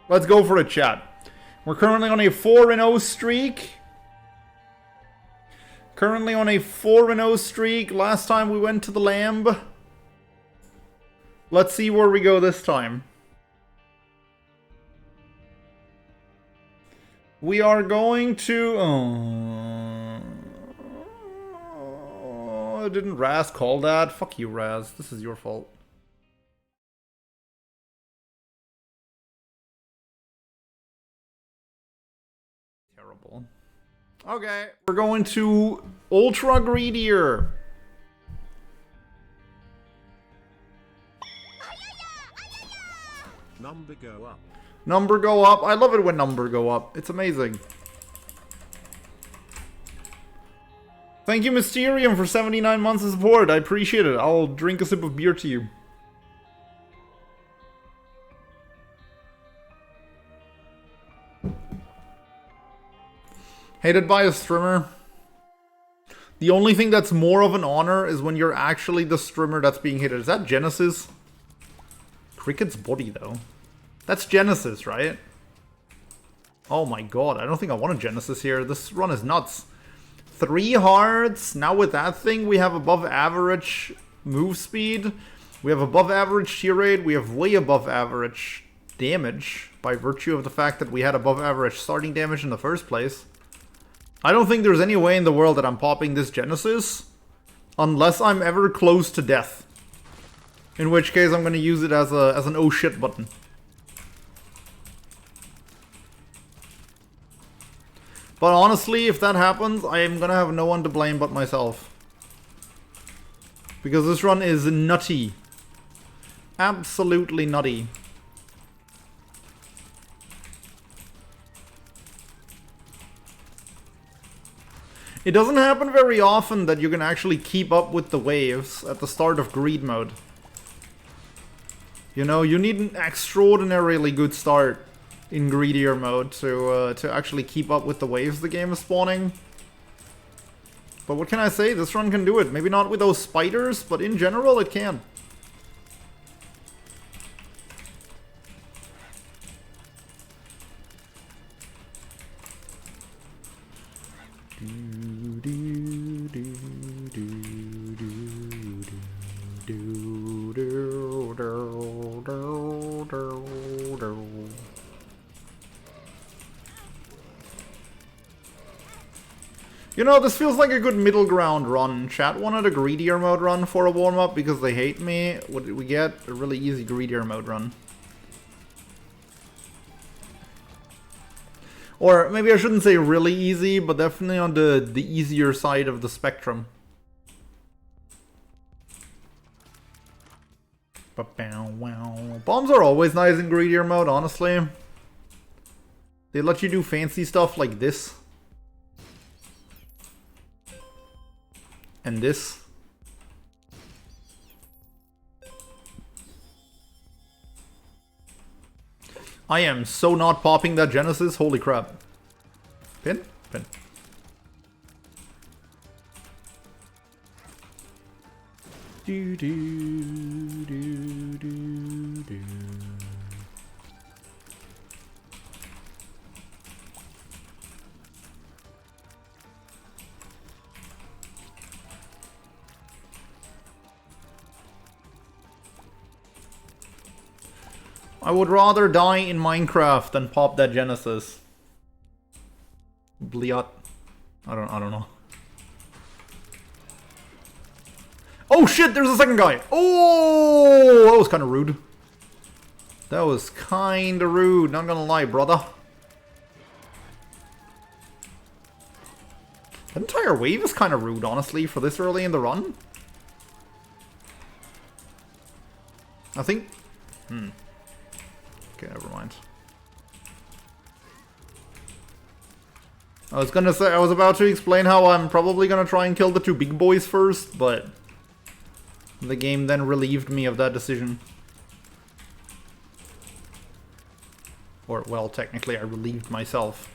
Let's go for a chat. We're currently on a 4-0 streak. Currently on a 4-0 streak. Last time we went to the Lamb. Let's see where we go this time. We are going to... Oh, didn't Raz call that? Fuck you, Raz. This is your fault. Terrible. Okay, we're going to Ultra Greedier. Number go up. Number go up. I love it when number go up. It's amazing. Thank you, Mysterium, for 79 months of support. I appreciate it. I'll drink a sip of beer to you. Hated by a streamer. The only thing that's more of an honor is when you're actually the streamer that's being hated. Is that Genesis? Cricket's body, though. That's Genesis, right? Oh my god, I don't think I want a Genesis here. This run is nuts. 3 hearts. Now with that thing, we have above average move speed. We have above average tier rate. We have way above average damage by virtue of the fact that we had above average starting damage in the first place. I don't think there's any way in the world that I'm popping this Genesis unless I'm ever close to death. In which case I'm going to use it as an oh shit button. But honestly, if that happens, I am going to have no one to blame but myself. Because this run is nutty. Absolutely nutty. It doesn't happen very often that you can actually keep up with the waves at the start of greed mode. You know, you need an extraordinarily good start in greedier mode to actually keep up with the waves the game is spawning. But what can I say? This run can do it. Maybe not with those spiders, but in general it can. You know, this feels like a good middle ground run. Chat wanted a greedier mode run for a warm-up because they hate me. What did we get? A really easy greedier mode run. Or maybe I shouldn't say really easy, but definitely on the easier side of the spectrum. Bombs are always nice in greedier mode, honestly. They let you do fancy stuff like this. And this. I am so not popping that Genesis, holy crap. Pin? Pin. Do, do, do, do, do. I would rather die in Minecraft than pop that Genesis. Bliot. I don't know. Oh shit, there's a second guy. Oh, that was kind of rude. That was kind of rude, not gonna lie, brother. That entire wave is kind of rude, honestly, for this early in the run. I think... Okay, never mind. I was gonna say, I was about to explain how I'm probably gonna try and kill the 2 big boys first, but the game then relieved me of that decision. Or, well, technically I relieved myself.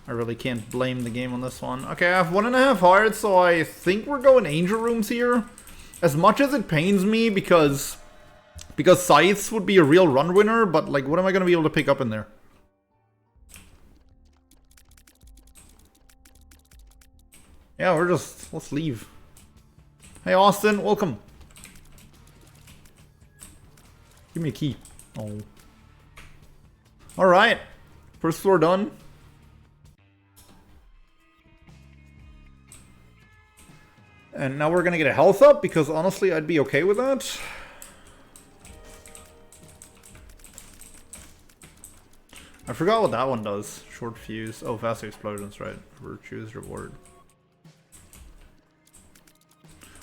I really can't blame the game on this one. Okay, I have 1.5 hearts, so I think we're going Angel Rooms here. As much as it pains me, because Because Scythes would be a real run winner, but like, what am I going to be able to pick up in there? Yeah, let's leave. Hey Austin, welcome. Give me a key. Oh. Alright. First floor done. And now we're gonna get a health up, because honestly I'd be okay with that. I forgot what that one does. Short fuse. Oh, fast explosions, right. Virtue's reward.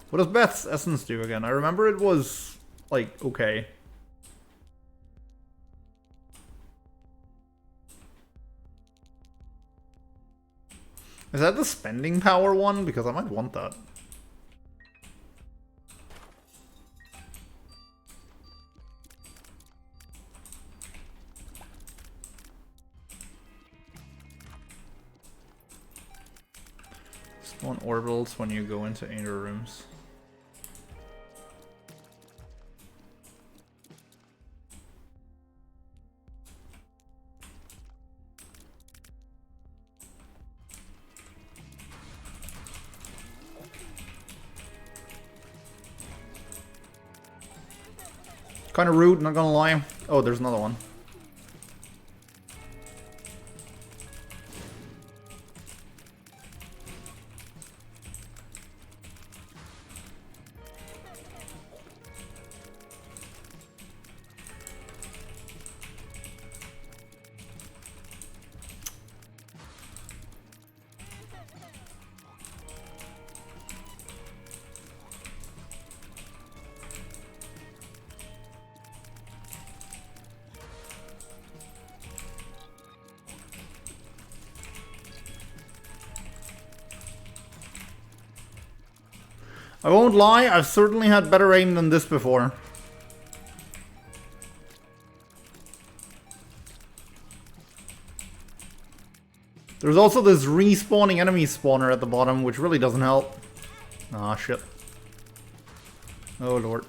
What does Beth's essence do again? I remember it was, like, okay. Is that the spending power one? Because I might want that. Spawn orbitals when you go into inner rooms. Kind of rude, not gonna lie. Oh, there's another one. I won't lie, I've certainly had better aim than this before. There's also this respawning enemy spawner at the bottom, which really doesn't help. Ah, shit. Oh, lord.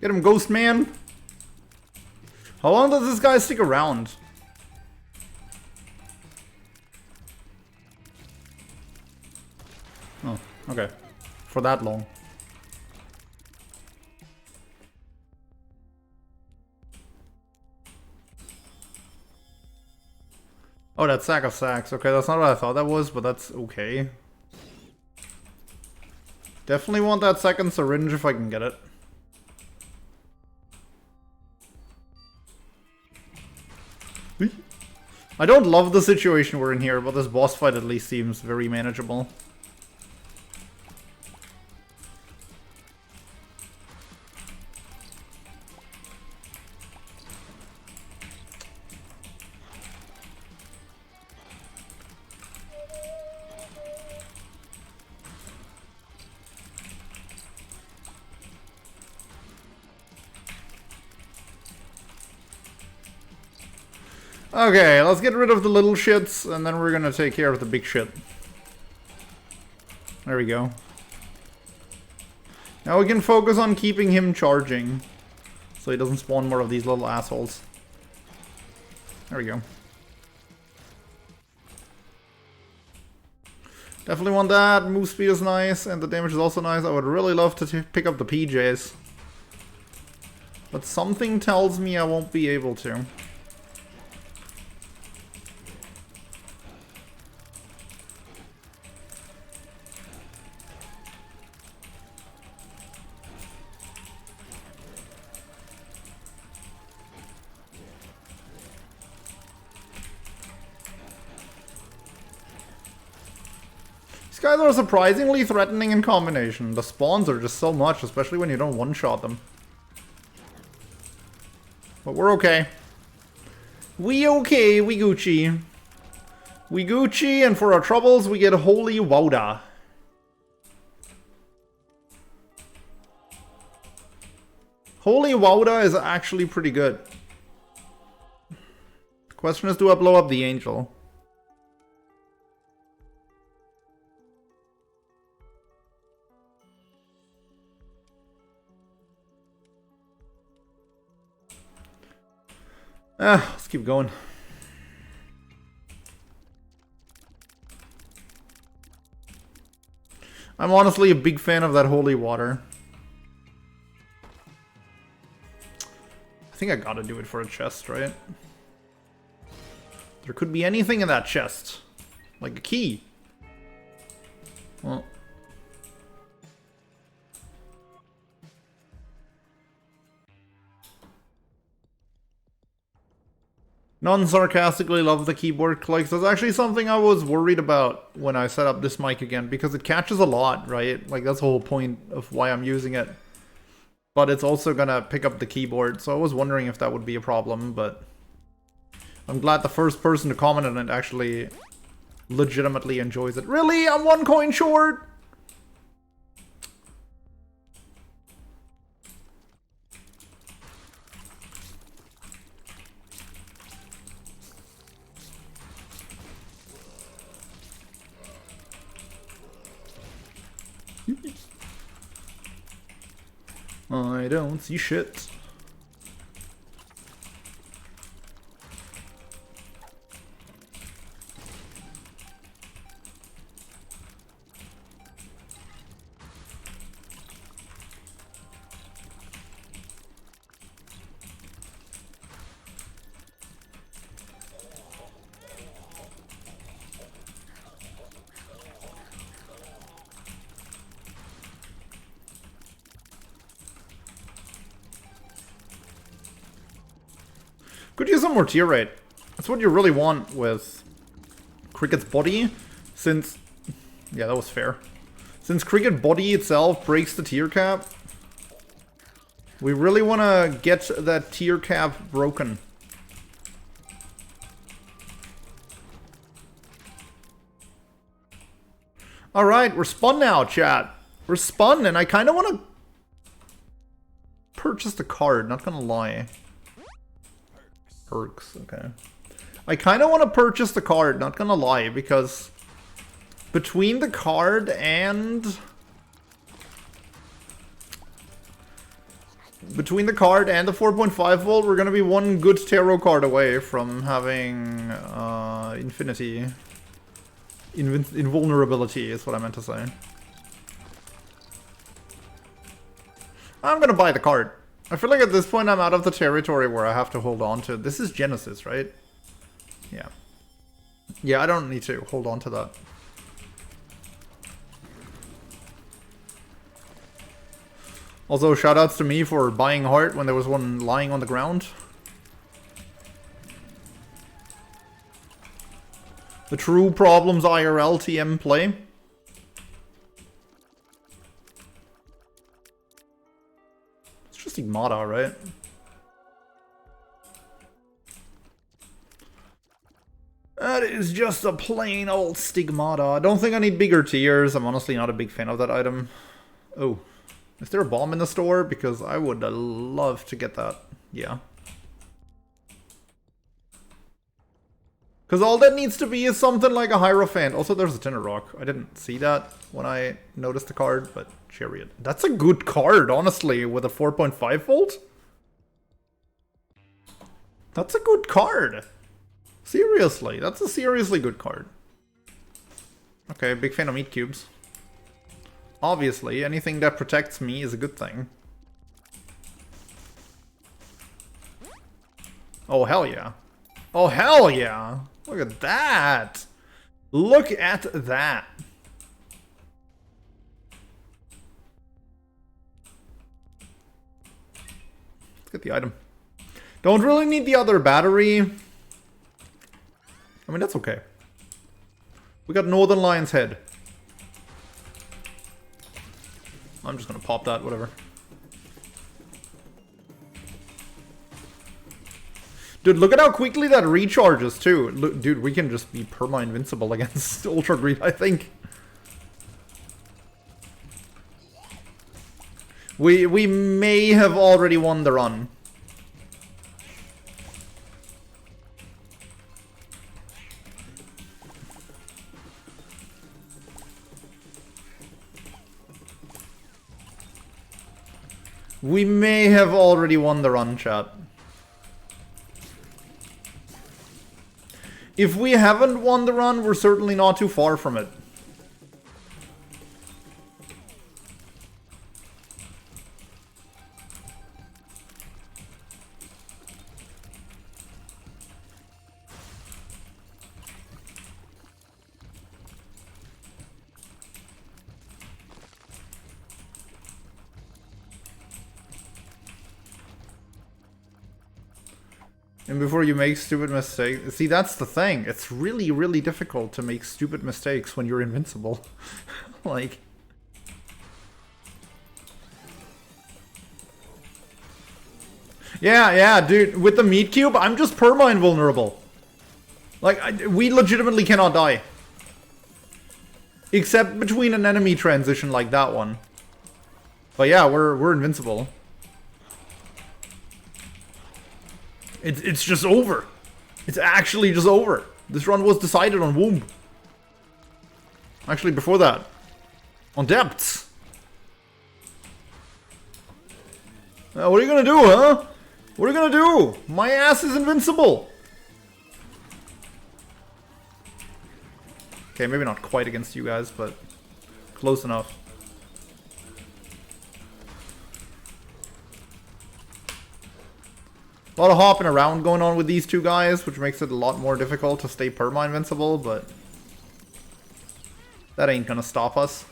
Get him, Ghost Man! How long does this guy stick around? Oh, okay. For that long. Oh, that sack of sacks. Okay, that's not what I thought that was, but that's okay. Definitely want that second syringe if I can get it. I don't love the situation we're in here, but this boss fight at least seems very manageable. Okay, let's get rid of the little shits, and then we're gonna take care of the big shit. There we go. Now we can focus on keeping him charging, so he doesn't spawn more of these little assholes. There we go. Definitely want that. Move speed is nice, and the damage is also nice. I would really love to pick up the PJs. But something tells me I won't be able to. These guys are surprisingly threatening in combination. The spawns are just so much, especially when you don't one-shot them. But we're okay. We okay, we Gucci. We Gucci, and for our troubles, we get Holy Wauda. Holy Wauda is actually pretty good. The question is, do I blow up the angel? Let's keep going. I'm honestly a big fan of that holy water. I think I gotta do it for a chest, right? There could be anything in that chest. Like a key. Well. Non-sarcastically love the keyboard clicks. That's actually something I was worried about when I set up this mic again, because it catches a lot, right? Like, that's the whole point of why I'm using it. But it's also gonna pick up the keyboard, so I was wondering if that would be a problem, but I'm glad the first person to comment on it actually legitimately enjoys it. Really? I'm 1 coin short? I don't see shit. Could use some more tier rate. That's what you really want with Cricket's body, since... Yeah, that was fair. Since Cricket body itself breaks the tier cap, we really want to get that tier cap broken. Alright, we're spun now, chat. We're spun, and I kind of want to purchase the card, not gonna lie. Perks, okay. I kind of want to purchase the card, not gonna lie, because between the card and... Between the card and the 4.5 volt, we're gonna be one good tarot card away from having infinity. Invulnerability is what I meant to say. I'm gonna buy the card. I feel like at this point I'm out of the territory where I have to hold on to. This is Genesis, right? Yeah. Yeah, I don't need to hold on to that. Also, shoutouts to me for buying heart when there was one lying on the ground. The true problems IRL TM play. It's just Igmata, right? That is just a plain old Stigmata. I don't think I need bigger tiers. I'm honestly not a big fan of that item. Oh. Is there a bomb in the store? Because I would love to get that. Yeah. Because all that needs to be is something like a Hierophant. Also, there's a Tinner Rock. I didn't see that when I noticed the card, but Chariot. That's a good card, honestly, with a 4.5 volt. That's a good card. Seriously, that's a seriously good card. Okay, big fan of meat cubes. Obviously, anything that protects me is a good thing. Oh, hell yeah. Oh, hell yeah. Look at that. Look at that. Let's get the item. Don't really need the other battery. I mean, that's okay. We got Northern Lion's Head. I'm just gonna pop that, whatever. Dude, look at how quickly that recharges, too. Look, dude, we can just be perma-invincible against Ultra Greed, I think. We may have already won the run. We may have already won the run, chat. If we haven't won the run, we're certainly not too far from it. And before you make stupid mistakes... See, that's the thing. It's really, really difficult to make stupid mistakes when you're invincible. Like... Yeah, dude. With the meat cube, I'm just perma-invulnerable. Like, we legitimately cannot die. Except between an enemy transition like that one. But yeah, we're invincible. It's just over. It's actually just over. This run was decided on Womb. Actually, before that. On Depths. What are you gonna do, huh? What are you gonna do? My ass is invincible. Okay, maybe not quite against you guys, but close enough. A lot of hopping around going on with these two guys, which makes it a lot more difficult to stay perma-invincible, but that ain't gonna stop us.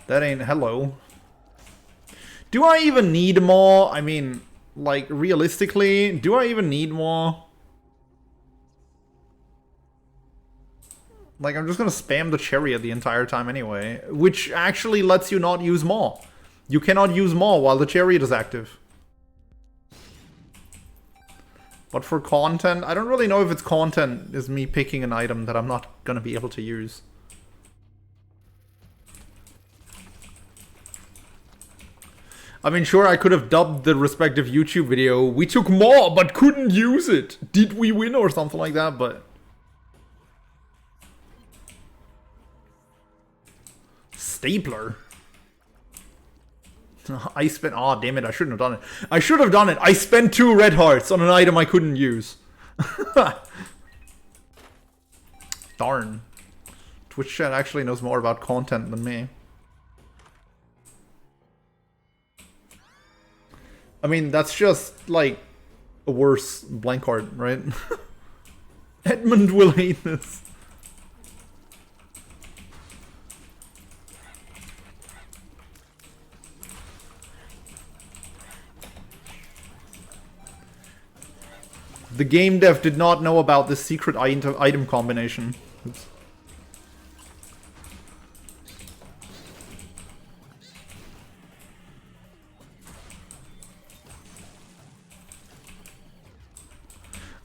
That ain't... Hello. Do I even need more? I mean, like, realistically, do I even need more? Like, I'm just gonna spam the chariot the entire time anyway, which actually lets you not use more. You cannot use more while the chariot is active. But for content, I don't really know if it's content is me picking an item that I'm not gonna be able to use. I mean, sure, I could have dubbed the respective YouTube video, "We took more, but couldn't use it. Did we win?" or something like that, but... Stapler? I spent... Aw, damn it, I shouldn't have done it. I should have done it! I spent 2 red hearts on an item I couldn't use. Darn. Twitch chat actually knows more about content than me. I mean, that's just, like, a worse blank heart, right? Edmund will hate this. The game dev did not know about this secret item combination. Oops.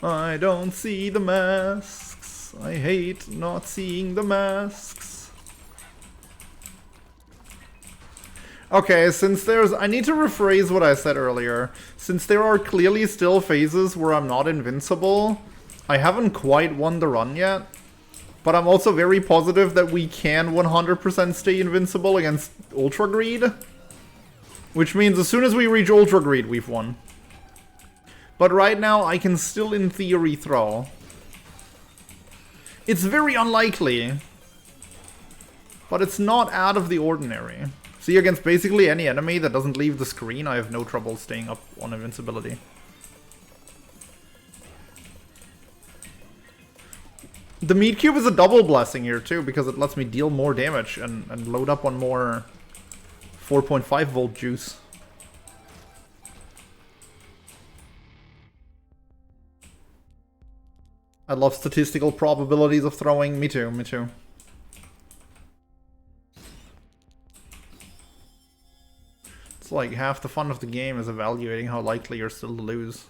I don't see the masks. I hate not seeing the masks. Okay, since there's... I need to rephrase what I said earlier. Since there are clearly still phases where I'm not invincible, I haven't quite won the run yet. But I'm also very positive that we can 100% stay invincible against Ultra Greed. Which means as soon as we reach Ultra Greed, we've won. But right now, I can still, in theory, throw. It's very unlikely. But it's not out of the ordinary. See, against basically any enemy that doesn't leave the screen, I have no trouble staying up on invincibility. The meat cube is a double blessing here too, because it lets me deal more damage and load up on more 4.5 volt juice. I love statistical probabilities of throwing. Me too, me too. It's like half the fun of the game is evaluating how likely you're still to lose.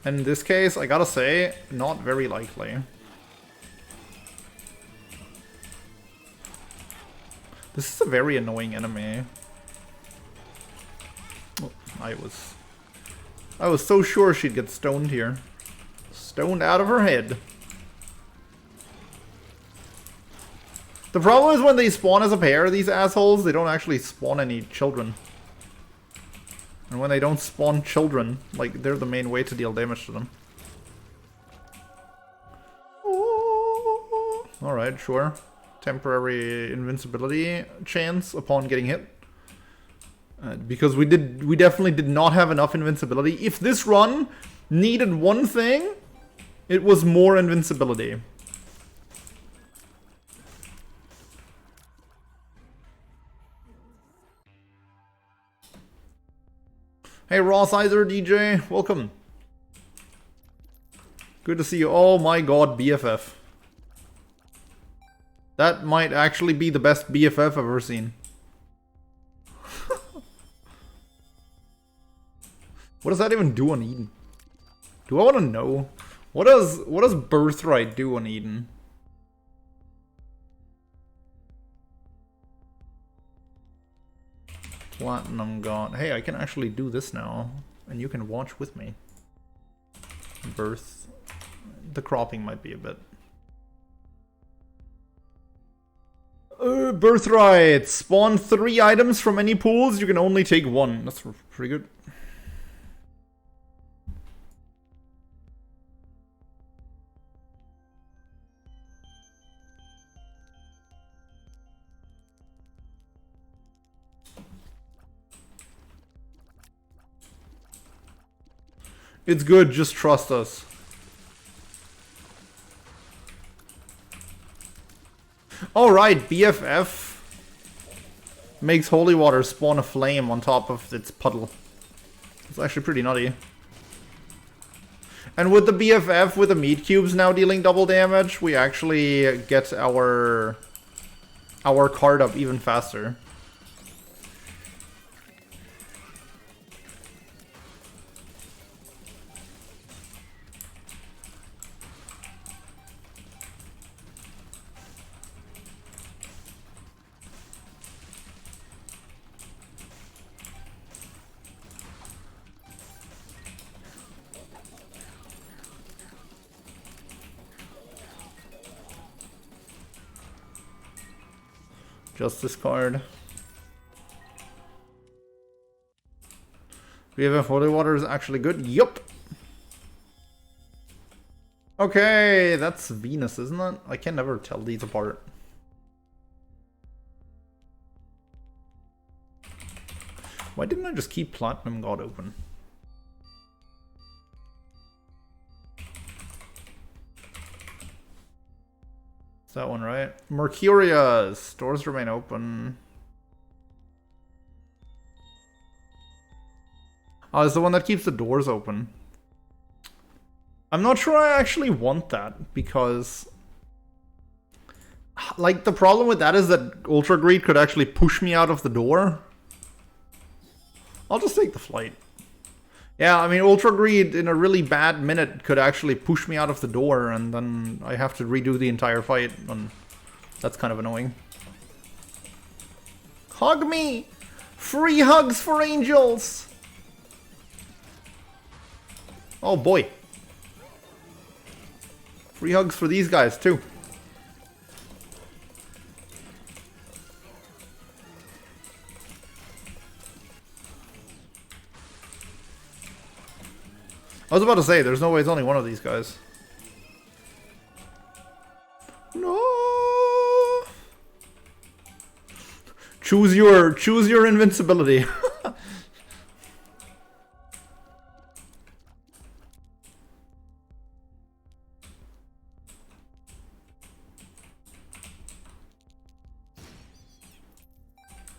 And in this case, I gotta say, not very likely. This is a very annoying enemy. Oh, I was so sure she'd get stoned here. Stoned out of her head. The problem is when they spawn as a pair, these assholes, they don't actually spawn any children. And when they don't spawn children, like, they're the main way to deal damage to them. Alright, sure. Temporary invincibility chance upon getting hit. Because we definitely did not have enough invincibility. If this run needed one thing, it was more invincibility. Hey, Raw Sizer DJ, welcome. Good to see you. Oh my god, BFF. That might actually be the best BFF I've ever seen. What does that even do on Eden? Do I want to know? What does Birthright do on Eden? Platinum God. Hey, I can actually do this now. And you can watch with me. Birth. The cropping might be a bit. Birthright. Spawn 3 items from any pools. You can only take 1. That's pretty good. It's good, just trust us. Alright, BFF makes holy water spawn a flame on top of its puddle. It's actually pretty nutty. And with the BFF, with the meat cubes now dealing double damage, we actually get our card up even faster. Justice card. BFF holy water is actually good. Yup. Okay, that's Venus, isn't it? I can never tell these apart. Why didn't I just keep Platinum God open? That one, right? Mercurius. Doors remain open. Oh, it's the one that keeps the doors open. I'm not sure I actually want that, because... like, the problem with that is that Ultra Greed could actually push me out of the door. I'll just take the flight. Yeah, I mean, Ultra Greed in a really bad minute could actually push me out of the door, and then I have to redo the entire fight, and that's kind of annoying. Hug me! Free hugs for angels! Oh boy. Free hugs for these guys, too. I was about to say, there's no way it's only one of these guys. No. Choose your invincibility.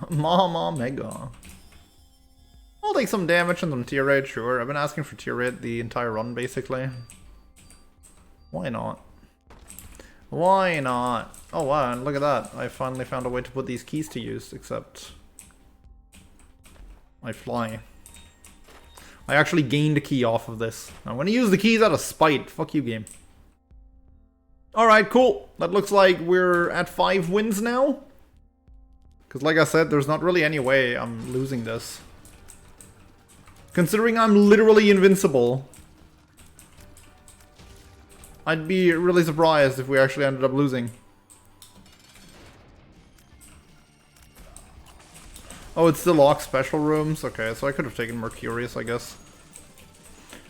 Mama Mega. I'll take some damage and some tier rate, sure. I've been asking for tier rate the entire run, basically. Why not? Why not? Oh wow, and look at that. I finally found a way to put these keys to use, except... I fly. I actually gained a key off of this. I'm gonna use the keys out of spite. Fuck you, game. Alright, cool. That looks like we're at 5 wins now. Because like I said, there's not really any way I'm losing this. Considering I'm literally invincible, I'd be really surprised if we actually ended up losing. Oh, it's the locked special rooms? Okay, so I could have taken Mercurius, I guess.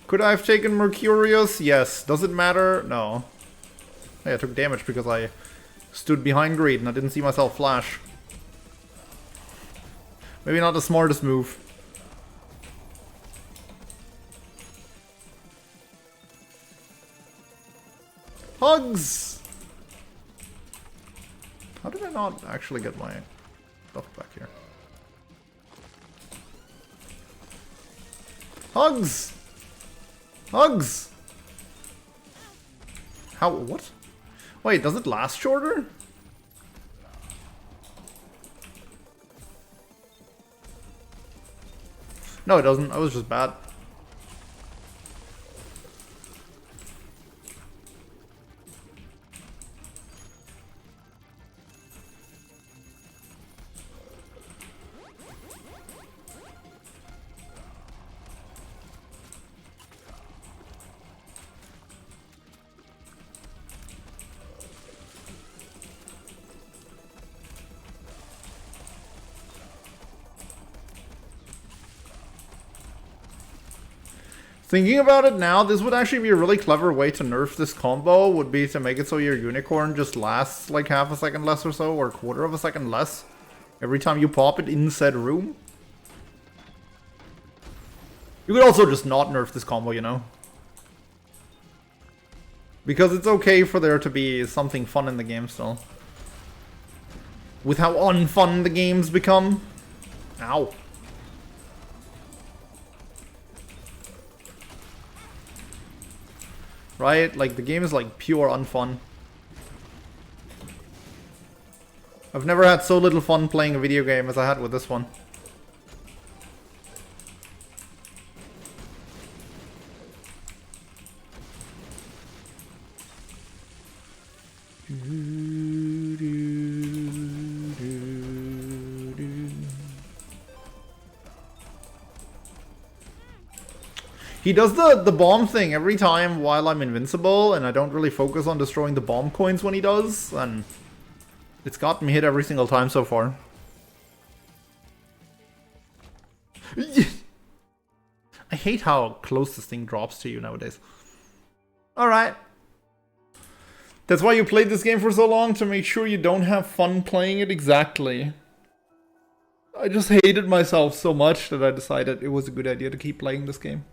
Could I have taken Mercurius? Yes. Does it matter? No. Hey, I took damage because I stood behind Greed and I didn't see myself flash. Maybe not the smartest move. Hugs! How did I not actually get my stuff back here? Hugs! Hugs! How? What? Wait, does it last shorter? No, it doesn't. I was just bad. Thinking about it now, this would actually be a really clever way to nerf this combo, would be to make it so your unicorn just lasts like half a second less or so, or a quarter of a second less, every time you pop it in said room. You could also just not nerf this combo, you know? Because it's okay for there to be something fun in the game still. With how unfun the games become. Ow. Right? Like, the game is like pure unfun. I've never had so little fun playing a video game as I had with this one. He does the bomb thing every time while I'm invincible, and I don't really focus on destroying the bomb coins when he does, and it's got me hit every single time so far. I hate how close this thing drops to you nowadays. Alright. That's why you played this game for so long, to make sure you don't have fun playing it exactly. I just hated myself so much that I decided it was a good idea to keep playing this game.